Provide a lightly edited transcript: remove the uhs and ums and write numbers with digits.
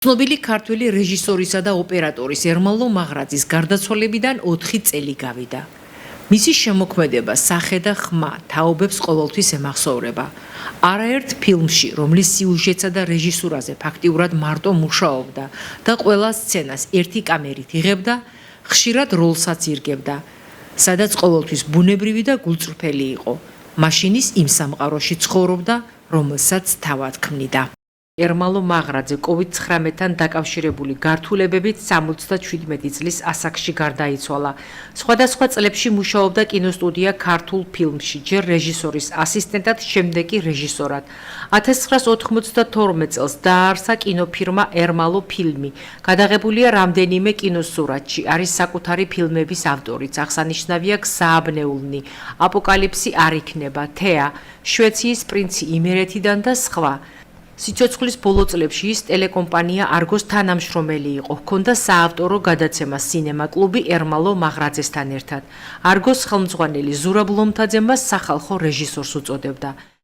ცნობილი ქართველი რეჟისორისა და ოპერატორის ერმალო მაღრაძის გარდაცვალებიდან 4 წელი გავიდა. მისი შემოქმედება, სახე და ხმა თაობებს ყოველთვის ემახსოვრება. არაერთ ფილმში, რომლის სიუჟეტსა და რეჟისურაზე ფაქტიურად მარტო მუშაობდა და ყველა სცენას ერთი კამერით იღებდა, ხშირად როლსაც ირგებდა, სადაც ყოველთვის ბუნებრივი და გულწრფელი იყო. მაშინის იმ სამყაროში ცხოვრობდა, რომელსაც თავად ქმნიდა. ერმალო მაღრაძე COVID-19-თან დაკავშირებული გართულებებით 77 წლის ასაკში გარდაიცვალა. სხვადასხვა წლებში მუშაობდა კინოსტუდია ქართულ ფილმში, ჯერ რეჟისორის ასისტენტად, შემდეგ კი რეჟისორად. 1992 წელს დააარსა კინოფირმა ერმალო ფილმი. გადაღებულია რამდენიმე კინოსურათში, არის საკუთარი ფილმების ავტორიც. აღსანიშნავია გზააბნეულნი, აპოკალიფსი არ იქნება, თეა, შვეციის პრინცი იმერეთიდან და სხვა. სიცოცხლის ბოლო წლებში ის ტელეკომპანია არგოს თანამშრომელი იყო. ჰქონდა საავტორო გადაცემა სინემა კლუბი ერმალო მაღრაძესთან ერთად. არგოს ხელმძღვანელი ზურაბ ლომთაძე მას სახალხო რეჟისორს უწოდებდა.